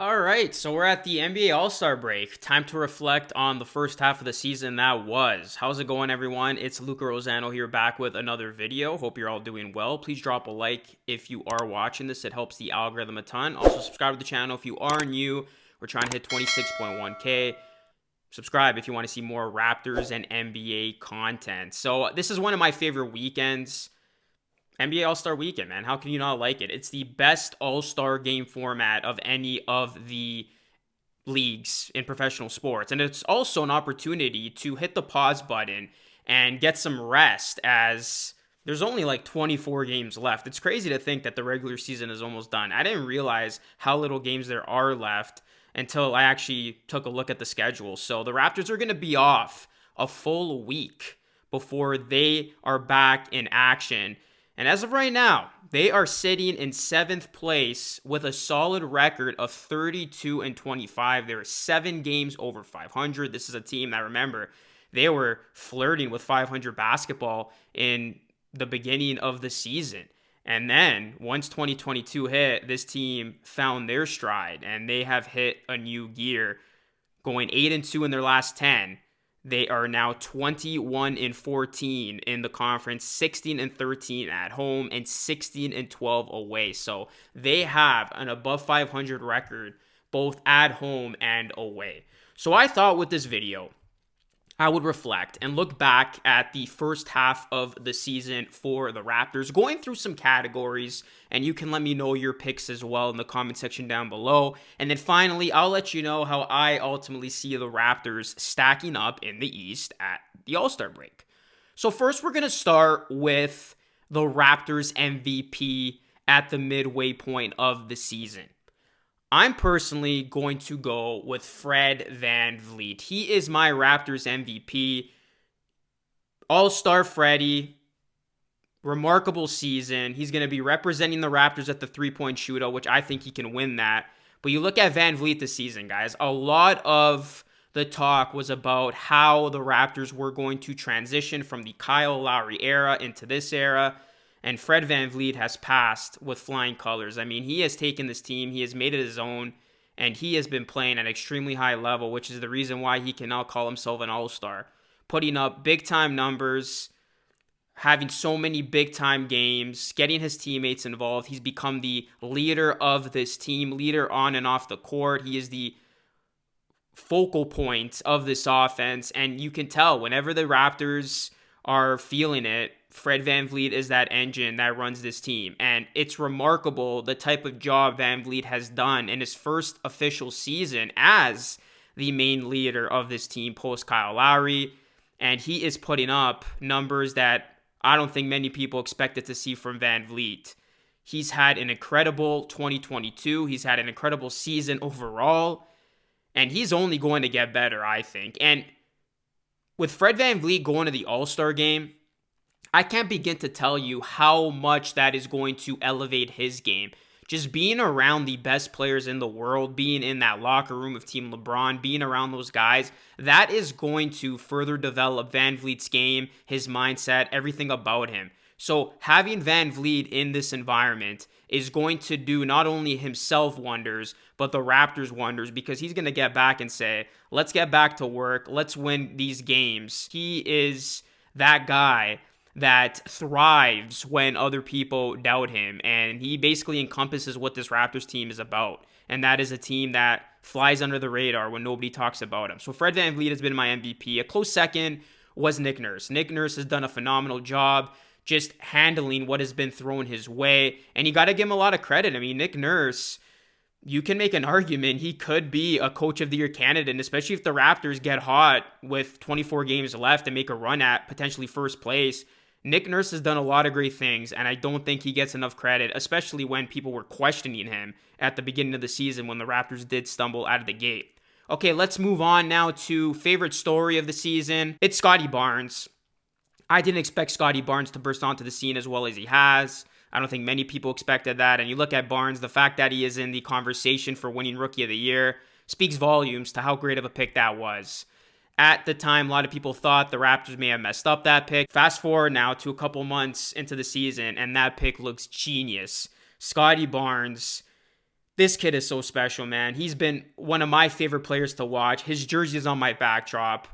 All right, so we're at the NBA All-Star break. Time to reflect on the first half of the season that was. How's it going, everyone? It's Luca Rosano here, back with another video. Hope you're all doing well. Please drop a like if you are watching this. It helps the algorithm a ton. Also, subscribe to the channel if you are new. We're trying to hit 26.1K. Subscribe if you want to see more Raptors and NBA content. So this is one of my favorite weekends. NBA All-Star Weekend, man. How can you not like it? It's the best All-Star game format of any of the leagues in professional sports. And it's also an opportunity to hit the pause button and get some rest, as there's only like 24 games left. It's crazy to think that the regular season is almost done. I didn't realize how little games there are left until I actually took a look at the schedule. So the Raptors are going to be off a full week before they are back in action. And as of right now, they are sitting in 7th place with a solid record of 32-25. They're 7 games over 500. This is a team that, remember, they were flirting with 500 basketball in the beginning of the season. And then once 2022 hit, this team found their stride and they have hit a new gear, going 8-2 in their last 10. They are now 21-14 in the conference, 16-13 at home, and 16-12 away. So they have an above 500 record both at home and away. So I thought with this video, I would reflect and look back at the first half of the season for the Raptors, going through some categories, and you can let me know your picks as well in the comment section down below. And then finally, I'll let you know how I ultimately see the Raptors stacking up in the East at the All-Star break. So first, we're going to start with the Raptors MVP at the midway point of the season. I'm personally going to go with Fred VanVleet. He is my Raptors MVP. All-Star Freddie. Remarkable season. He's going to be representing the Raptors at the three-point shootout, which I think he can win that. But you look at VanVleet this season, guys. A lot of the talk was about how the Raptors were going to transition from the Kyle Lowry era into this era. And Fred VanVleet has passed with flying colors. I mean, he has taken this team, he has made it his own, and he has been playing at an extremely high level, which is the reason why he can now call himself an all-star. Putting up big-time numbers, having so many big-time games, getting his teammates involved. He's become the leader of this team, leader on and off the court. He is the focal point of this offense, and you can tell whenever the Raptors are feeling it, Fred VanVleet is that engine that runs this team. And it's remarkable the type of job VanVleet has done in his first official season as the main leader of this team post Kyle Lowry. And he is putting up numbers that I don't think many people expected to see from VanVleet. He's had an incredible 2022. He's had an incredible season overall. And he's only going to get better, I think. And with Fred VanVleet going to the All-Star game, I can't begin to tell you how much that is going to elevate his game. Just being around the best players in the world, being in that locker room of Team LeBron, being around those guys, that is going to further develop VanVleet's game, his mindset, everything about him. So having VanVleet in this environment is going to do not only himself wonders, but the Raptors wonders, because he's going to get back and say, let's get back to work. Let's win these games. He is that guy that thrives when other people doubt him. And he basically encompasses what this Raptors team is about. And that is a team that flies under the radar when nobody talks about him. So Fred VanVleet has been my MVP. A close second was Nick Nurse. Nick Nurse has done a phenomenal job just handling what has been thrown his way. And you got to give him a lot of credit. I mean, Nick Nurse, you can make an argument he could be a Coach of the Year candidate, and especially if the Raptors get hot with 24 games left and make a run at potentially first place. Nick Nurse has done a lot of great things, and I don't think he gets enough credit, especially when people were questioning him at the beginning of the season when the Raptors did stumble out of the gate. Okay, let's move on now to favorite story of the season. It's Scottie Barnes. I didn't expect Scottie Barnes to burst onto the scene as well as he has. I don't think many people expected that. And you look at Barnes, the fact that he is in the conversation for winning Rookie of the Year speaks volumes to how great of a pick that was. At the time, a lot of people thought the Raptors may have messed up that pick. Fast forward now to a couple months into the season, and that pick looks genius. Scottie Barnes This kid is so special, man. He's been one of my favorite players to watch. His jersey is on my backdrop,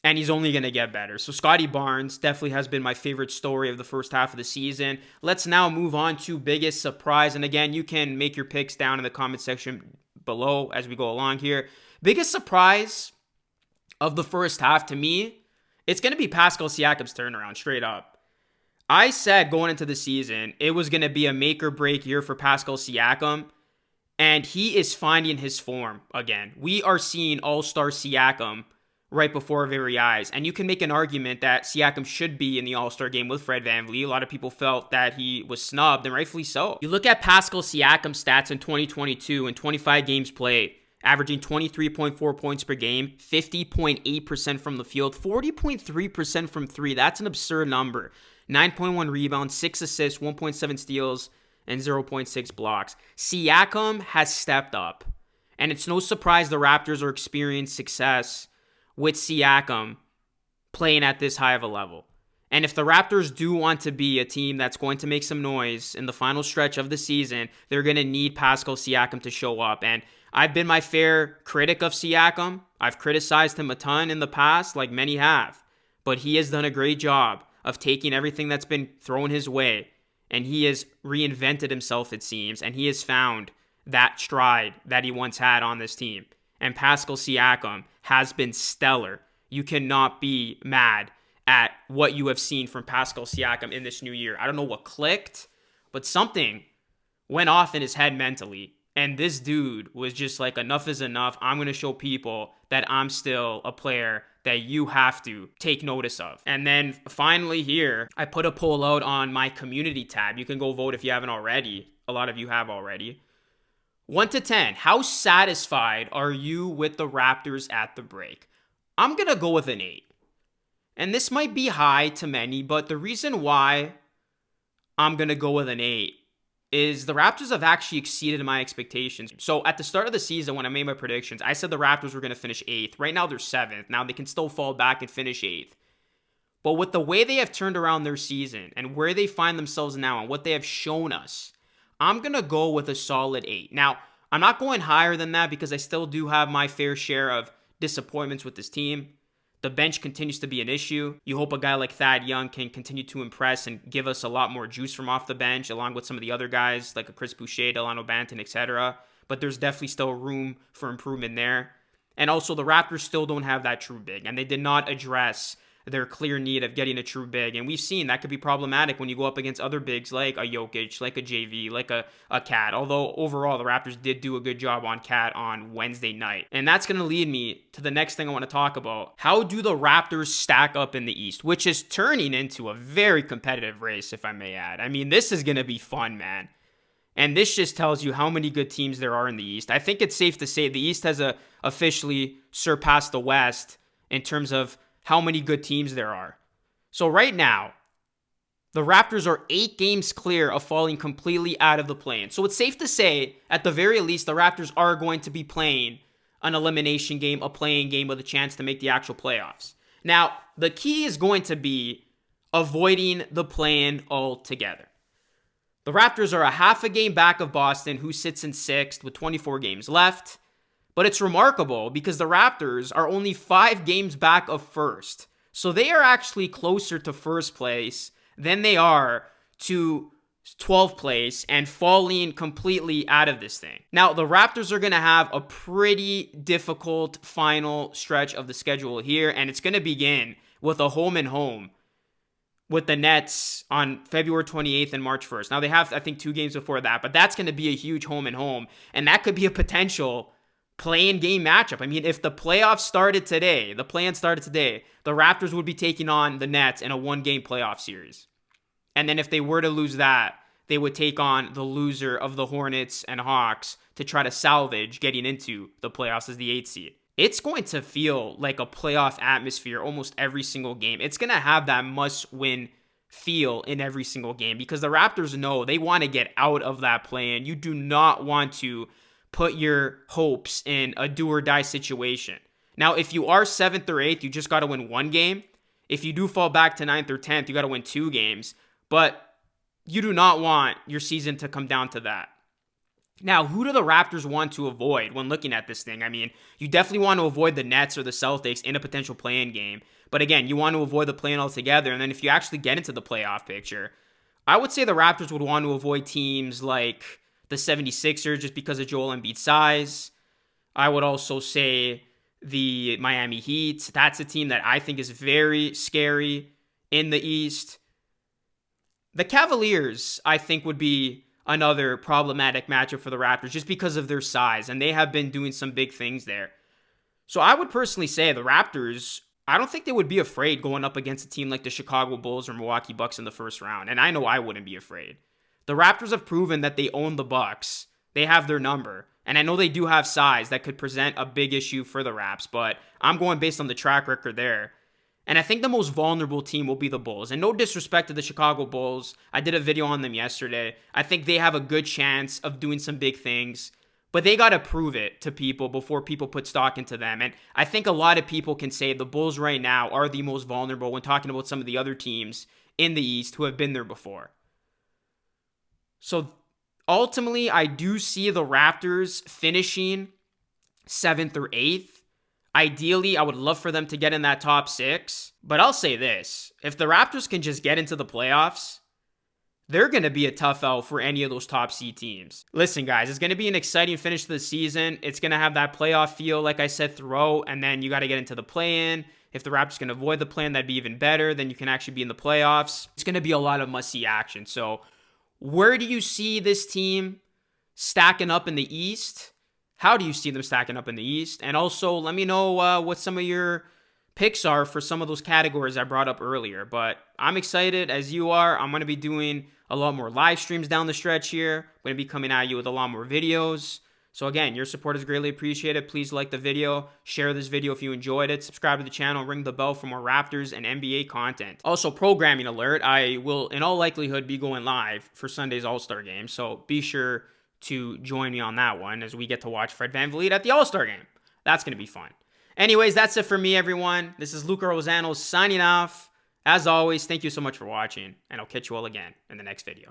and he's only going to get better. So Scottie Barnes definitely has been my favorite story of the first half of the season. Let's now move on to biggest surprise. And again, you can make your picks down in the comment section below as we go along here. Biggest surprise of the first half to me, it's going to be Pascal Siakam's turnaround, straight up. I said going into the season, it was going to be a make or break year for Pascal Siakam, and he is finding his form again. We are seeing all-star Siakam right before our very eyes, and you can make an argument that Siakam should be in the all-star game with Fred VanVleet. A lot of people felt that he was snubbed, and rightfully so. You look at Pascal Siakam's stats in 2022 and 25 games played, averaging 23.4 points per game, 50.8% from the field, 40.3% from three. That's an absurd number. 9.1 rebounds, 6 assists, 1.7 steals, and 0.6 blocks. Siakam has stepped up, and it's no surprise the Raptors are experiencing success with Siakam playing at this high of a level. And if the Raptors do want to be a team that's going to make some noise in the final stretch of the season, they're going to need Pascal Siakam to show up. And I've been my fair critic of Siakam. I've criticized him a ton in the past, like many have. But he has done a great job of taking everything that's been thrown his way, and he has reinvented himself, it seems, and he has found that stride that he once had on this team. And Pascal Siakam has been stellar. You cannot be mad at what you have seen from Pascal Siakam in this new year. I don't know what clicked, but something went off in his head mentally. And this dude was just like, enough is enough. I'm going to show people that I'm still a player that you have to take notice of. And then finally here, I put a poll out on my community tab. You can go vote if you haven't already. A lot of you have already. 1 to 10, how satisfied are you with the Raptors at the break? I'm going to go with an 8. And this might be high to many, but the reason why I'm going to go with an 8 is the Raptors have actually exceeded my expectations. So at the start of the season, when I made my predictions, I said the Raptors were going to finish 8th. Right now, they're 7th. Now, they can still fall back and finish 8th. But with the way they have turned around their season and where they find themselves now and what they have shown us, I'm going to go with a solid 8. Now, I'm not going higher than that because I still do have my fair share of disappointments with this team. The bench continues to be an issue. You hope a guy like Thad Young can continue to impress and give us a lot more juice from off the bench, along with some of the other guys like a Chris Boucher, Delano Banton, etc. But there's definitely still room for improvement there. And also, the Raptors still don't have that true big, and they did not address their clear need of getting a true big. And we've seen that could be problematic when you go up against other bigs like a Jokic, like a JV, like a Cat. Although overall, the Raptors did do a good job on Cat on Wednesday night. And that's going to lead me to the next thing I want to talk about. How do the Raptors stack up in the East, which is turning into a very competitive race, if I may add. I mean, this is going to be fun, man. And this just tells you how many good teams there are in the East. I think it's safe to say the East has officially surpassed the West in terms of how many good teams there are. So right now, the Raptors are 8 games clear of falling completely out of the play-in. So it's safe to say, at the very least, the Raptors are going to be playing an elimination game, a play-in game with a chance to make the actual playoffs. Now, the key is going to be avoiding the play-in altogether. The Raptors are a half a game back of Boston, who sits in 6th with 24 games left. But it's remarkable because the Raptors are only 5 games back of first. So they are actually closer to first place than they are to 12th place and falling completely out of this thing. Now, the Raptors are going to have a pretty difficult final stretch of the schedule here, and it's going to begin with a home and home with the Nets on February 28th and March 1st. Now, they have, I think, 2 games before that, but that's going to be a huge home and home, and that could be a potential play-in game matchup. I mean, if the playoffs started today, the play-in started today, the Raptors would be taking on the Nets in a 1-game playoff series. And then if they were to lose that, they would take on the loser of the Hornets and Hawks to try to salvage getting into the playoffs as the 8th seed. It's going to feel like a playoff atmosphere almost every single game. It's going to have that must-win feel in every single game because the Raptors know they want to get out of that play-in. You do not want to put your hopes in a do-or-die situation. Now, if you are 7th or 8th, you just got to win 1 game. If you do fall back to 9th or 10th, you got to win 2 games. But you do not want your season to come down to that. Now, who do the Raptors want to avoid when looking at this thing? I mean, you definitely want to avoid the Nets or the Celtics in a potential play-in game. But again, you want to avoid the play-in altogether. And then if you actually get into the playoff picture, I would say the Raptors would want to avoid teams like the 76ers just because of Joel Embiid's size. I would also say the Miami Heat. That's a team that I think is very scary in the East. The Cavaliers, I think, would be another problematic matchup for the Raptors just because of their size, and they have been doing some big things there. So I would personally say the Raptors, I don't think they would be afraid going up against a team like the Chicago Bulls or Milwaukee Bucks in the first round, and I know I wouldn't be afraid. The Raptors have proven that they own the Bucks. They have their number, and I know they do have size that could present a big issue for the Raps, but I'm going based on the track record there. And I think the most vulnerable team will be the Bulls. And no disrespect to the Chicago Bulls. I did a video on them yesterday. I think they have a good chance of doing some big things. But they got to prove it to people before people put stock into them. And I think a lot of people can say the Bulls right now are the most vulnerable when talking about some of the other teams in the East who have been there before. So ultimately, I do see the Raptors finishing 7th or 8th. Ideally, I would love for them to get in that top 6. But I'll say this. If the Raptors can just get into the playoffs, they're going to be a tough out for any of those top seed teams. Listen, guys, it's going to be an exciting finish to the season. It's going to have that playoff feel, like I said, throughout. And then you got to get into the play-in. If the Raptors can avoid the play-in, that'd be even better. Then you can actually be in the playoffs. It's going to be a lot of must-see action. So where do you see this team stacking up in the East? How do you see them stacking up in the East? And also, let me know what some of your picks are for some of those categories I brought up earlier. But I'm excited as you are. I'm going to be doing a lot more live streams down the stretch here. I'm going to be coming at you with a lot more videos. So again, your support is greatly appreciated. Please like the video, share this video if you enjoyed it, subscribe to the channel, ring the bell for more Raptors and NBA content. Also, programming alert, I will in all likelihood be going live for Sunday's All-Star game. So be sure to join me on that one as we get to watch Fred VanVleet at the All-Star game. That's going to be fun. Anyways, that's it for me, everyone. This is Luca Rosano signing off. As always, thank you so much for watching, and I'll catch you all again in the next video.